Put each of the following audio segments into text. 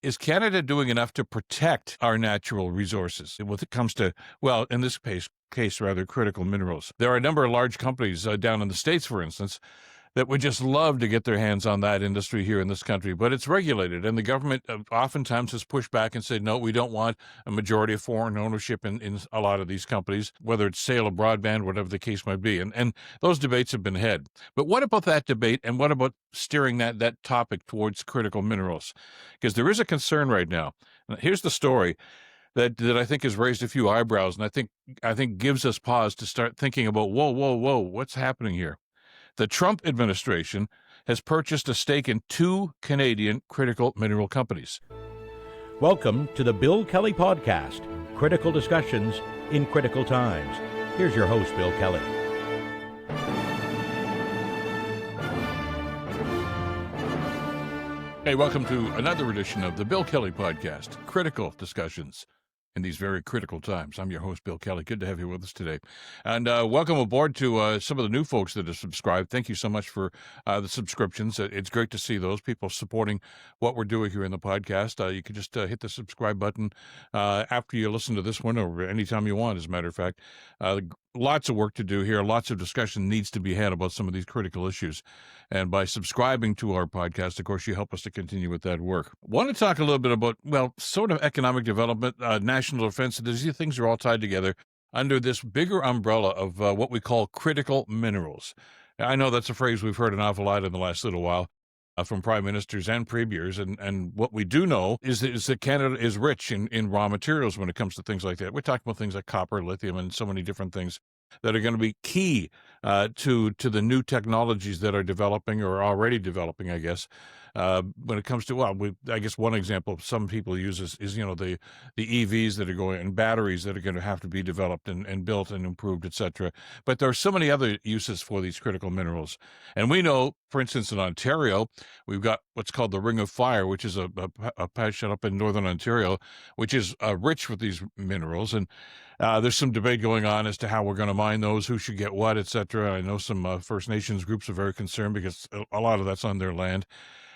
Is Canada doing enough to protect our natural resources when it comes to, well, in this case rather, critical minerals? There are a number of large companies down in the States, for instance, that would just love to get their hands on that industry here in this country, but it's regulated, and the government oftentimes has pushed back and said, no, we don't want a majority of foreign ownership in a lot of these companies, whether it's sale of broadband, whatever the case might be. And those debates have been had. But what about that debate, and what about steering that topic towards critical minerals? Because there is a concern right now. Here's the story that I think has raised a few eyebrows, and I think gives us pause to start thinking about, whoa, what's happening here? The Trump administration has purchased a stake in 2 Canadian critical mineral companies. Welcome to the Bill Kelly Podcast, critical discussions in critical times. Here's your host, Bill Kelly. Hey, welcome to another edition of the Bill Kelly Podcast, critical discussions in these very critical times. I'm your host, Bill Kelly. Good to have you with us today. And welcome aboard to some of the new folks that have subscribed. Thank you so much for the subscriptions. It's great to see those people supporting what we're doing here in the podcast. You can just hit the subscribe button after you listen to this one, or anytime you want, as a matter of fact. Lots of work to do here. Lots of discussion needs to be had about some of these critical issues. And by subscribing to our podcast, of course, you help us to continue with that work. Want to talk a little bit about, well, sort of economic development, national defense. These things are all tied together under this bigger umbrella of what we call critical minerals. I know that's a phrase we've heard an awful lot in the last little while from prime ministers and premiers. And what we do know is that Canada is rich in raw materials when it comes to things like that. We're talking about things like copper, lithium, and so many different things that are going to be key to the new technologies that are developing or already developing, I guess. When it comes to, I guess one example some people use is the EVs that are going, and batteries that are going to have to be developed and built and improved, etc. But there are so many other uses for these critical minerals. And we know, for instance, in Ontario, we've got what's called the Ring of Fire, which is a patch up in northern Ontario, which is rich with these minerals. And there's some debate going on as to how we're going to mine those, who should get what, etc. I know some First Nations groups are very concerned because a lot of that's on their land.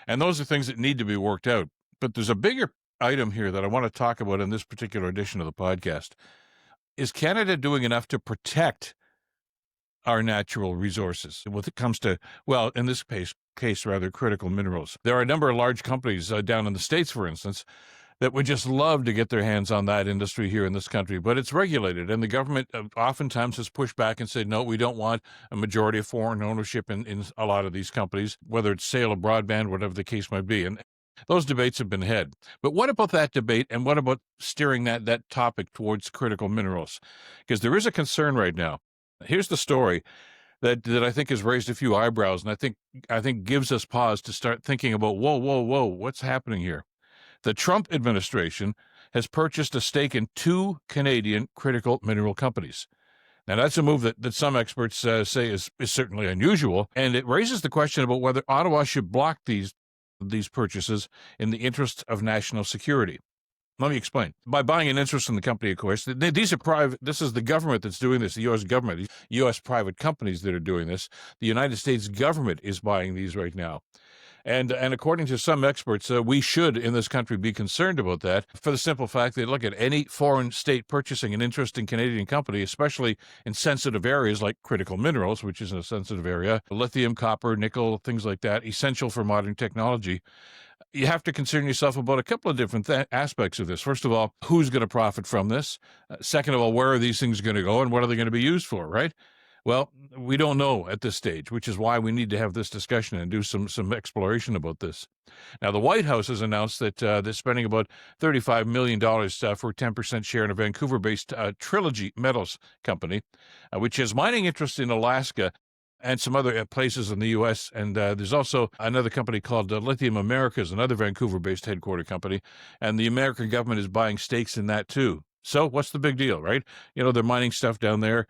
And those are things that need to be worked out. But there's a bigger item here that I want to talk about in this particular edition of the podcast. Is Canada doing enough to protect our natural resources when it comes to, well, in this case rather, critical minerals? There are a number of large companies down in the States, for instance, that would just love to get their hands on that industry here in this country, but it's regulated, and the government oftentimes has pushed back and said, no, we don't want a majority of foreign ownership in a lot of these companies, whether it's sale of broadband, whatever the case might be. And those debates have been had. But what about that debate, and what about steering that topic towards critical minerals? Because there is a concern right now. Here's the story that I think has raised a few eyebrows, and I think gives us pause to start thinking about, whoa, what's happening here? The Trump administration has purchased a stake in 2 Canadian critical mineral companies. Now, that's a move that some experts say is certainly unusual, and it raises the question about whether Ottawa should block these purchases in the interest of national security. Let me explain. By buying an interest in the company, of course, these are private. This is the government that's doing this, the U.S. government, these U.S. private companies that are doing this. The United States government is buying these right now. And according to some experts, we should in this country be concerned about that for the simple fact that, look, at any foreign state purchasing an interest in Canadian company, especially in sensitive areas like critical minerals, which is a sensitive area, lithium, copper, nickel, things like that, essential for modern technology, you have to concern yourself about a couple of different aspects of this. First of all, who's going to profit from this? Second of all, where are these things going to go and what are they going to be used for, right? Well, we don't know at this stage, which is why we need to have this discussion and do some exploration about this. Now, the White House has announced that they're spending about $35 million for a 10% share in a Vancouver-based Trilogy Metals company, which has mining interests in Alaska and some other places in the U.S. And there's also another company called Lithium Americas, another Vancouver-based headquarter company, and the American government is buying stakes in that too. So what's the big deal, right? They're mining stuff down there,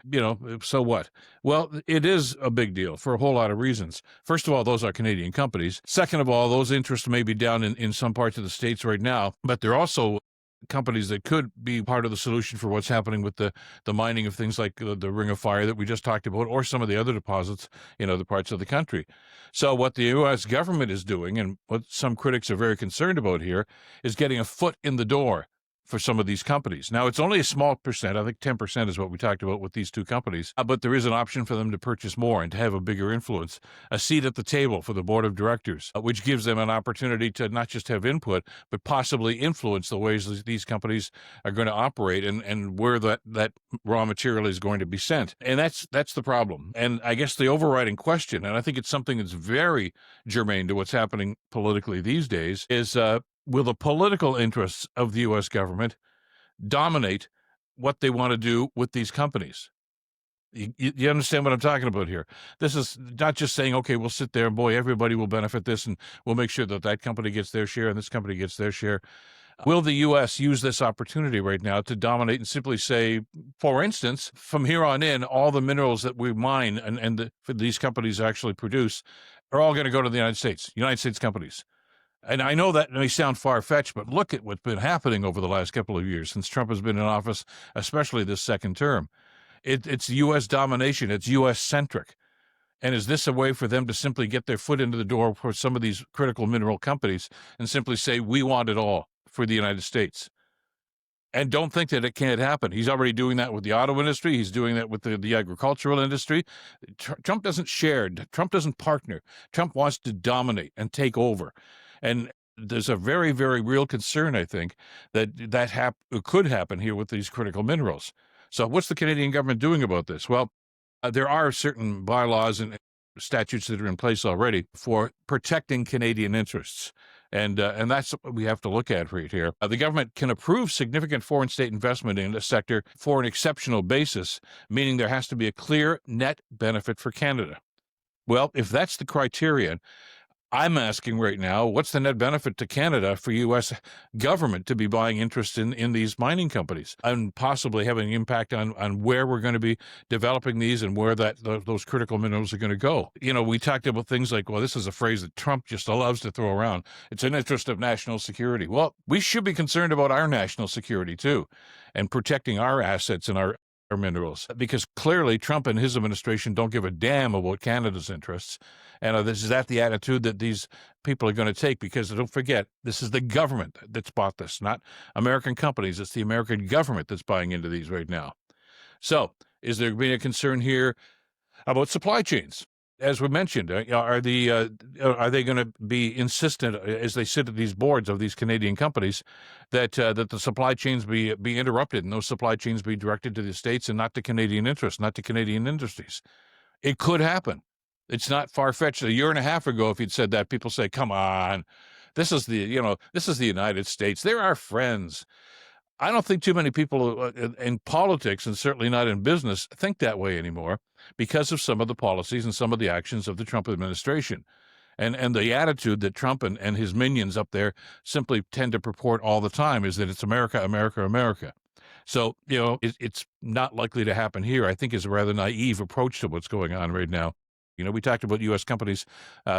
so what? Well, it is a big deal for a whole lot of reasons. First of all, those are Canadian companies. Second of all, those interests may be down in some parts of the States right now, but they're also companies that could be part of the solution for what's happening with the mining of things like the Ring of Fire that we just talked about, or some of the other deposits in other parts of the country. So what the U.S. government is doing, and what some critics are very concerned about here, is getting a foot in the door for some of these companies. Now, it's only a small percent. I think 10% is what we talked about with these two companies. But there is an option for them to purchase more and to have a bigger influence, a seat at the table for the board of directors, which gives them an opportunity to not just have input, but possibly influence the ways these companies are going to operate and where that raw material is going to be sent. And that's the problem. And I guess the overriding question, and I think it's something that's very germane to what's happening politically these days, is will the political interests of the U.S. government dominate what they want to do with these companies? You understand what I'm talking about here? This is not just saying, okay, we'll sit there and boy, everybody will benefit this and we'll make sure that company gets their share and this company gets their share. Will the U.S. use this opportunity right now to dominate and simply say, for instance, from here on in, all the minerals that we mine for these companies actually produce are all going to go to the United States companies? And I know that may sound far-fetched, but look at what's been happening over the last couple of years since Trump has been in office, especially this second term. It's U.S. domination. It's U.S.-centric. And is this a way for them to simply get their foot into the door for some of these critical mineral companies and simply say, we want it all for the United States? And don't think that it can't happen. He's already doing that with the auto industry. He's doing that with the agricultural industry. Trump doesn't share. Trump doesn't partner. Trump wants to dominate and take over. And there's a very, very real concern, I think, that could happen here with these critical minerals. So what's the Canadian government doing about this? Well, there are certain bylaws and statutes that are in place already for protecting Canadian interests. And that's what we have to look at right here. The government can approve significant foreign state investment in a sector for an exceptional basis, meaning there has to be a clear net benefit for Canada. Well, if that's the criterion, I'm asking right now, what's the net benefit to Canada for U.S. government to be buying interest in these mining companies and possibly having an impact on where we're going to be developing these and where those critical minerals are going to go? You know, we talked about things like, well, this is a phrase that Trump just loves to throw around. It's an interest of national security. Well, we should be concerned about our national security too and protecting our assets and our minerals, because clearly Trump and his administration don't give a damn about Canada's interests. And is that the attitude that these people are going to take? Because don't forget, this is the government that's bought this, not American companies. It's the American government that's buying into these right now. So is there being a concern here about supply chains? As we mentioned, are they going to be insistent as they sit at these boards of these Canadian companies that the supply chains be interrupted and those supply chains be directed to the States and not to Canadian interests, not to Canadian industries? It could happen. It's not far-fetched. A year and a half ago, if you'd said that, people say, "Come on, this is the United States. They're our friends." I don't think too many people in politics, and certainly not in business, think that way anymore because of some of the policies and some of the actions of the Trump administration. And the attitude that Trump and his minions up there simply tend to purport all the time is that it's America, America, America. So, it's not likely to happen here. I think is a rather naive approach to what's going on right now. We talked about U.S. companies,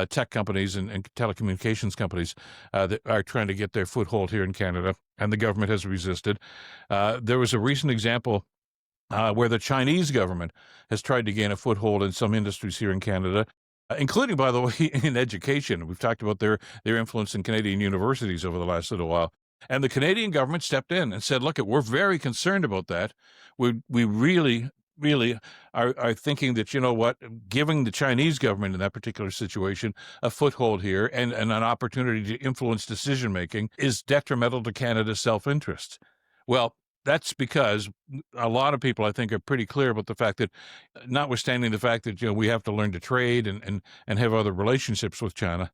tech companies and telecommunications companies that are trying to get their foothold here in Canada, and the government has resisted. There was a recent example where the Chinese government has tried to gain a foothold in some industries here in Canada, including, by the way, in education. We've talked about their influence in Canadian universities over the last little while. And the Canadian government stepped in and said, look, we're very concerned about that. We really are thinking that, giving the Chinese government in that particular situation a foothold here and an opportunity to influence decision-making is detrimental to Canada's self-interest. Well, that's because a lot of people, I think, are pretty clear about the fact that, notwithstanding the fact that, we have to learn to trade and have other relationships with China,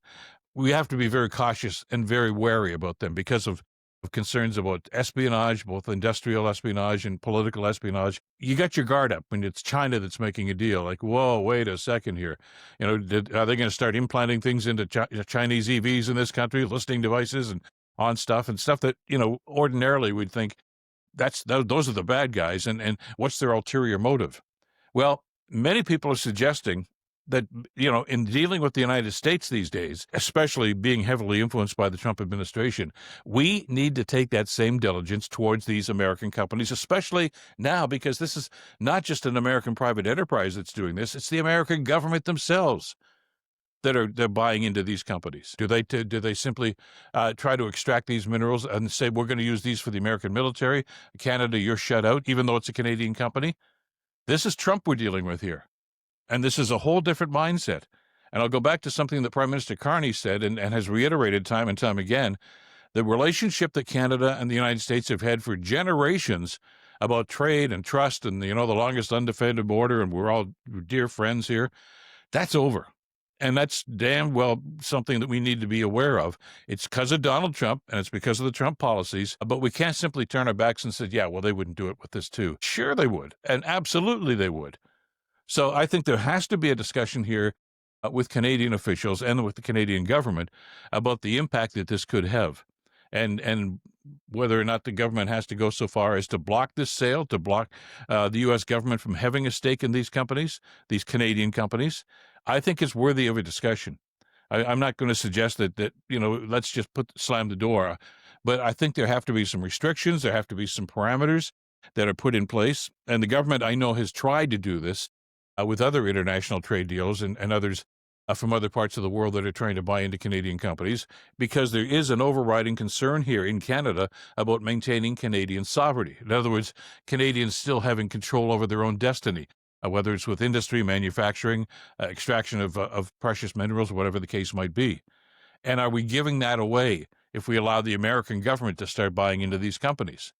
we have to be very cautious and very wary about them because of concerns about espionage, both industrial espionage and political espionage. You got your guard up when it's China that's making a deal. Like, whoa, wait a second here. Are they going to start implanting things into Chinese EVs in this country, listening devices and on stuff that, ordinarily we'd think those are the bad guys. And what's their ulterior motive? Well, many people are suggesting that, in dealing with the United States these days, especially being heavily influenced by the Trump administration, we need to take that same diligence towards these American companies, especially now, because this is not just an American private enterprise that's doing this, it's the American government themselves they're buying into these companies. Do they simply try to extract these minerals and say, we're going to use these for the American military? Canada, you're shut out, even though it's a Canadian company? This is Trump we're dealing with here. And this is a whole different mindset. And I'll go back to something that Prime Minister Carney said and has reiterated time and time again. The relationship that Canada and the United States have had for generations about trade and trust and, the longest undefended border, and we're all dear friends here, that's over. And that's damn well something that we need to be aware of. It's because of Donald Trump, and it's because of the Trump policies, but we can't simply turn our backs and say, yeah, well, they wouldn't do it with this too. Sure they would, and absolutely they would. So I think there has to be a discussion here with Canadian officials and with the Canadian government about the impact that this could have, and whether or not the government has to go so far as to block this sale, to block the U.S. government from having a stake in these companies, these Canadian companies. I think it's worthy of a discussion. I'm not going to suggest that let's just slam the door, but I think there have to be some restrictions. There have to be some parameters that are put in place, and the government, I know, has tried to do this with other international trade deals and others from other parts of the world that are trying to buy into Canadian companies, because there is an overriding concern here in Canada about maintaining Canadian sovereignty. In other words, Canadians still having control over their own destiny, whether it's with industry, manufacturing, extraction of precious minerals, whatever the case might be. And are we giving that away if we allow the American government to start buying into these companies?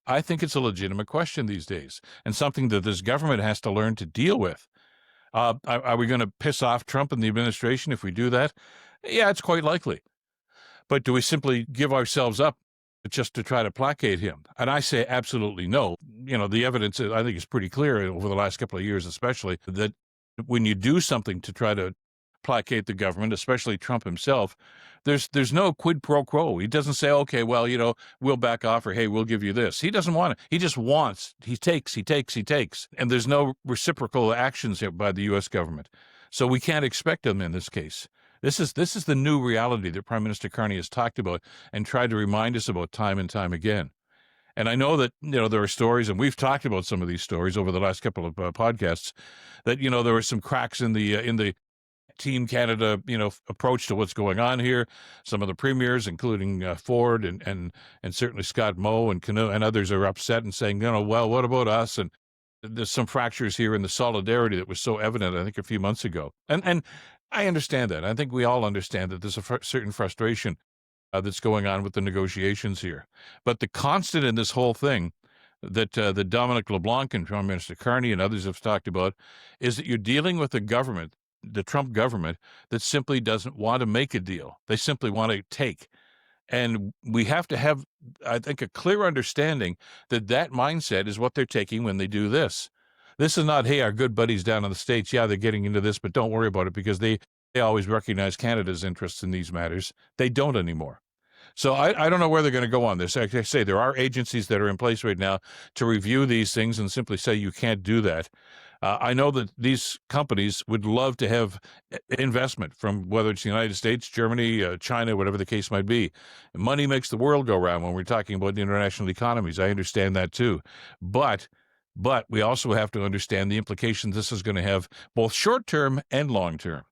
I think it's a legitimate question these days, and something that this government has to learn to deal with. Are we going to piss off Trump and the administration if we do that? Yeah, it's quite likely. But do we simply give ourselves up just to try to placate him? And I say absolutely no. The evidence, I think, is pretty clear over the last couple of years, especially, that when you do something to try to placate the government, especially Trump himself, there's no quid pro quo. He doesn't say, okay, well, we'll back off, or hey, we'll give you this. He doesn't want it. He just wants. He takes. And there's no reciprocal actions here by the U.S. government. So we can't expect them in this case. This is the new reality that Prime Minister Carney has talked about and tried to remind us about time and time again. And I know that, there are stories, and we've talked about some of these stories over the last couple of podcasts, that, there were some cracks in the Team Canada, approach to what's going on here. Some of the premiers, including Ford and certainly Scott Moe and Canoe and others, are upset and saying, well, what about us? And there's some fractures here in the solidarity that was so evident, I think, a few months ago. And I understand that. I think we all understand that there's a certain frustration that's going on with the negotiations here. But the constant in this whole thing that Dominic LeBlanc and Prime Minister Carney and others have talked about is that you're dealing with a government, the Trump government, that simply doesn't want to make a deal. They simply want to take. And we have to have, I think, a clear understanding that mindset is what they're taking when they do this. This is not, hey, our good buddies down in the States, yeah, they're getting into this, but don't worry about it, because they always recognize Canada's interests in these matters. They don't anymore. So I don't know where they're going to go on this. Like I say, there are agencies that are in place right now to review these things and simply say you can't do that. I know that these companies would love to have investment from, whether it's the United States, Germany, China, whatever the case might be. Money makes the world go round when we're talking about the international economies. I understand that too. But we also have to understand the implications this is going to have, both short-term and long-term.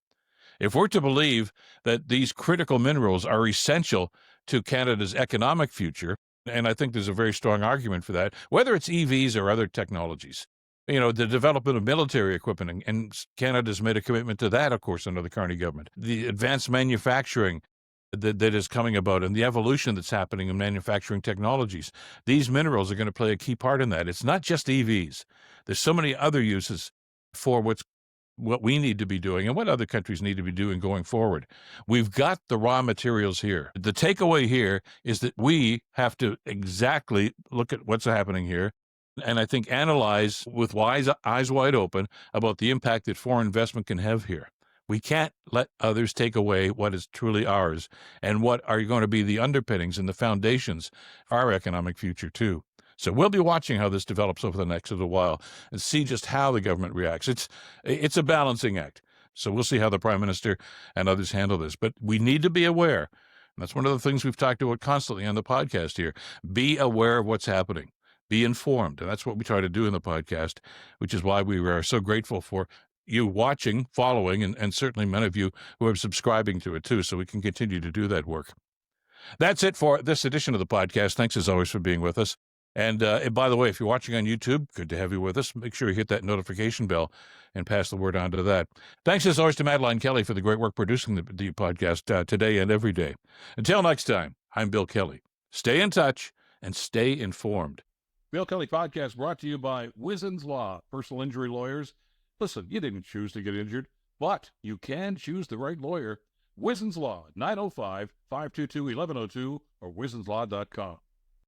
If we're to believe that these critical minerals are essential to Canada's economic future, and I think there's a very strong argument for that, whether it's EVs or other technologies, the development of military equipment, and Canada's made a commitment to that, of course, under the Carney government, the advanced manufacturing that is coming about, and the evolution that's happening in manufacturing technologies. These minerals are going to play a key part in that. It's not just EVs. There's so many other uses for what we need to be doing and what other countries need to be doing going forward. We've got the raw materials here. The takeaway here is that we have to exactly look at what's happening here, and I think analyze with eyes wide open about the impact that foreign investment can have here. We can't let others take away what is truly ours and what are going to be the underpinnings and the foundations of our economic future too. So we'll be watching how this develops over the next little while and see just how the government reacts. It's a balancing act. So we'll see how the Prime Minister and others handle this. But we need to be aware. And that's one of the things we've talked about constantly on the podcast here. Be aware of what's happening. Be informed. And that's what we try to do in the podcast, which is why we are so grateful for you watching, following, and certainly many of you who are subscribing to it too, so we can continue to do that work. That's it for this edition of the podcast. Thanks as always for being with us. And by the way, if you're watching on YouTube, good to have you with us. Make sure you hit that notification bell and pass the word on to that. Thanks as always to Madeline Kelly for the great work producing the podcast today and every day. Until next time, I'm Bill Kelly. Stay in touch and stay informed. Bill Kelly Podcast brought to you by Wizen's Law, personal injury lawyers. Listen, you didn't choose to get injured, but you can choose the right lawyer. Wizen's Law, 905-522-1102 or wizenslaw.com.